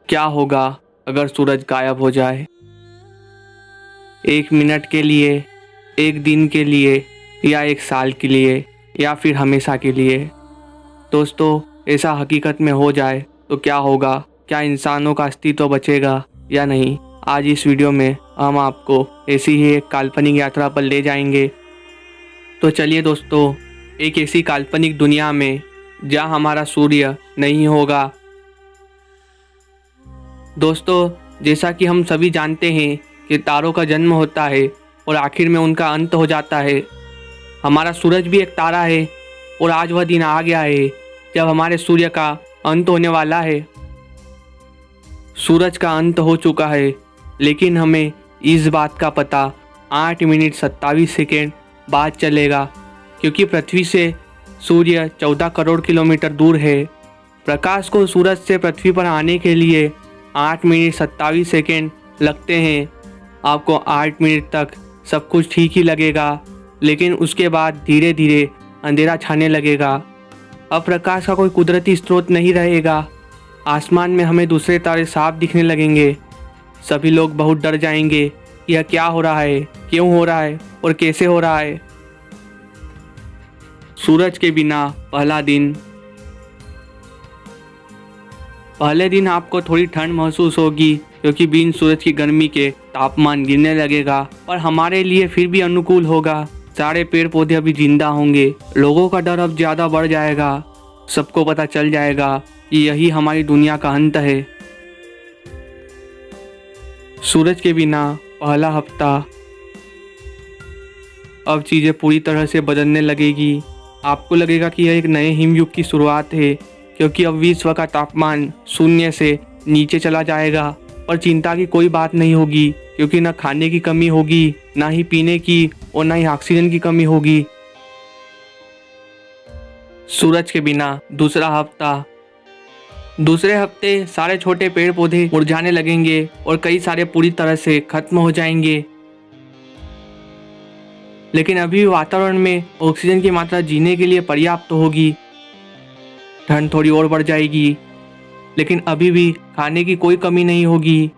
क्या होगा अगर सूरज गायब हो जाए? 1 मिनट के लिए, 1 दिन के लिए, या 1 साल के लिए, या फिर हमेशा के लिए? दोस्तों, ऐसा हकीकत में हो जाए तो क्या होगा? क्या इंसानों का अस्तित्व बचेगा या नहीं? आज इस वीडियो में हम आपको ऐसी ही एक काल्पनिक यात्रा पर ले जाएंगे। तो चलिए दोस्तों, एक ऐसी काल्पनिक दुनिया में जहाँ हमारा सूर्य नहीं होगा। दोस्तों, जैसा कि हम सभी जानते हैं कि तारों का जन्म होता है और आखिर में उनका अंत हो जाता है। हमारा सूरज भी एक तारा है और आज वह दिन आ गया है जब हमारे सूर्य का अंत होने वाला है। सूरज का अंत हो चुका है, लेकिन हमें इस बात का पता 8 मिनट 27 सेकेंड बाद चलेगा, क्योंकि पृथ्वी से सूर्य 14 करोड़ किलोमीटर दूर है। प्रकाश को सूरज से पृथ्वी पर आने के लिए 8 मिनट 27 सेकेंड लगते हैं। आपको 8 मिनट तक सब कुछ ठीक ही लगेगा, लेकिन उसके बाद धीरे धीरे अंधेरा छाने लगेगा। अब प्रकाश का कोई कुदरती स्रोत नहीं रहेगा। आसमान में हमें दूसरे तारे साफ दिखने लगेंगे। सभी लोग बहुत डर जाएंगे कि यह क्या हो रहा है, क्यों हो रहा है और कैसे हो रहा है। सूरज के बिना पहला दिन। पहले दिन आपको थोड़ी ठंड महसूस होगी, क्योंकि बिन सूरज की गर्मी के तापमान गिरने लगेगा, पर हमारे लिए फिर भी अनुकूल होगा। सारे पेड़ पौधे अभी जिंदा होंगे। लोगों का डर अब ज़्यादा बढ़ जाएगा। सबको पता चल जाएगा कि यही हमारी दुनिया का अंत है। सूरज के बिना पहला हफ्ता। अब चीज़ें पूरी तरह से बदलने लगेगी। आपको लगेगा कि यह एक नए हिमयुग की शुरुआत है, क्योंकि अब विश्व का तापमान 0 से नीचे चला जाएगा। पर चिंता की कोई बात नहीं होगी, क्योंकि न खाने की कमी होगी, ना ही पीने की, और ना ही ऑक्सीजन की कमी होगी। सूरज के बिना दूसरा हफ्ता। दूसरे हफ्ते सारे छोटे पेड़ पौधे मुरझाने लगेंगे और कई सारे पूरी तरह से खत्म हो जाएंगे। लेकिन अभी वातावरण में ऑक्सीजन की मात्रा जीने के लिए पर्याप्त होगी। ठंड थोड़ी और बढ़ जाएगी, लेकिन अभी भी खाने की कोई कमी नहीं होगी।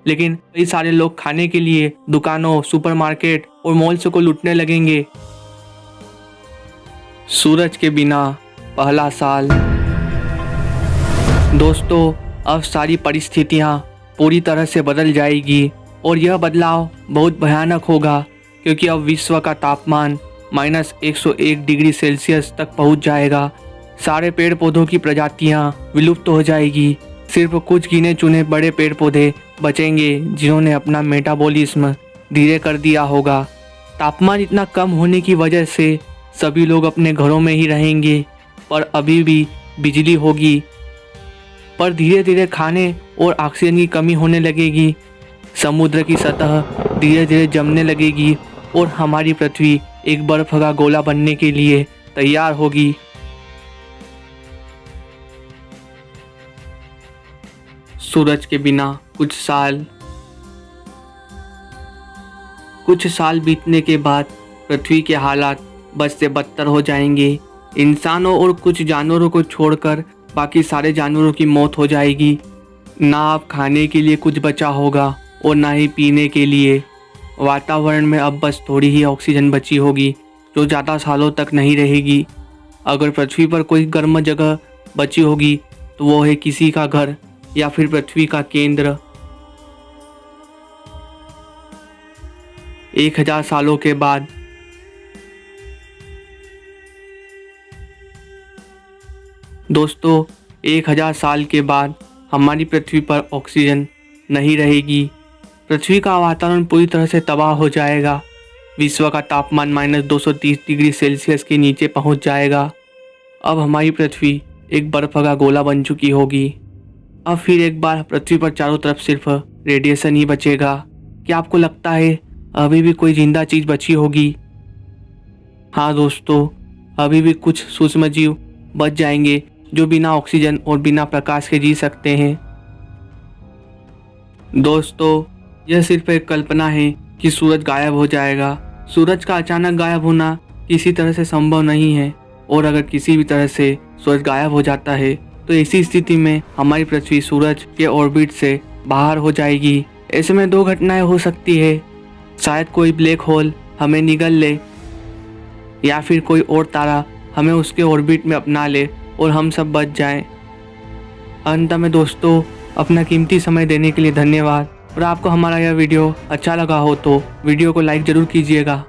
लेकिन कई सारे लोग खाने के लिए दुकानों, सुपरमार्केट और मॉल्स को लूटने लगेंगे। सूरज के बिना पहला साल। दोस्तों, अब सारी परिस्थितियां पूरी तरह से बदल जाएगी और यह बदलाव बहुत भयानक होगा, क्योंकि अब विश्व का तापमान -101 डिग्री सेल्सियस तक पहुंच जाएगा। सारे पेड़ पौधों की प्रजातियां विलुप्त हो जाएगी। सिर्फ कुछ गिने चुने बड़े पेड़ पौधे बचेंगे जिन्होंने अपना मेटाबॉलिज्म धीरे कर दिया होगा। तापमान इतना कम होने की वजह से सभी लोग अपने घरों में ही रहेंगे, पर अभी भी बिजली होगी। पर धीरे धीरे खाने और ऑक्सीजन की कमी होने लगेगी। समुद्र की सतह धीरे धीरे जमने लगेगी और हमारी पृथ्वी एक बर्फ का गोला बनने के लिए तैयार होगी। सूरज के बिना कुछ साल। कुछ साल बीतने के बाद पृथ्वी के हालात बद से बदतर हो जाएंगे। इंसानों और कुछ जानवरों को छोड़कर बाकी सारे जानवरों की मौत हो जाएगी। ना अब खाने के लिए कुछ बचा होगा और ना ही पीने के लिए। वातावरण में अब बस थोड़ी ही ऑक्सीजन बची होगी, जो ज़्यादा सालों तक नहीं रहेगी। अगर पृथ्वी पर कोई गर्म जगह बची होगी तो वो है किसी का घर या फिर पृथ्वी का केंद्र। 1000 सालों के बाद। दोस्तों, 1000 साल के बाद हमारी पृथ्वी पर ऑक्सीजन नहीं रहेगी। पृथ्वी का वातावरण पूरी तरह से तबाह हो जाएगा। विश्व का तापमान -230 डिग्री सेल्सियस के नीचे पहुंच जाएगा। अब हमारी पृथ्वी एक बर्फ का गोला बन चुकी होगी। अब फिर एक बार पृथ्वी पर चारों तरफ सिर्फ रेडिएशन ही बचेगा। क्या आपको लगता है अभी भी कोई जिंदा चीज बची होगी? हाँ दोस्तों, अभी भी कुछ सूक्ष्म जीव बच जाएंगे जो बिना ऑक्सीजन और बिना प्रकाश के जी सकते हैं। दोस्तों, यह सिर्फ एक कल्पना है कि सूरज गायब हो जाएगा। सूरज का अचानक गायब होना किसी तरह से संभव नहीं है, और अगर किसी भी तरह से सूरज गायब हो जाता है तो ऐसी स्थिति में हमारी पृथ्वी सूरज के ऑर्बिट से बाहर हो जाएगी। ऐसे में दो घटनाएं हो सकती है, शायद कोई ब्लैक होल हमें निगल ले या फिर कोई और तारा हमें उसके ऑर्बिट में अपना ले और हम सब बच जाएं। अंत में दोस्तों, अपना कीमती समय देने के लिए धन्यवाद। और आपको हमारा यह वीडियो अच्छा लगा हो तो वीडियो को लाइक ज़रूर कीजिएगा।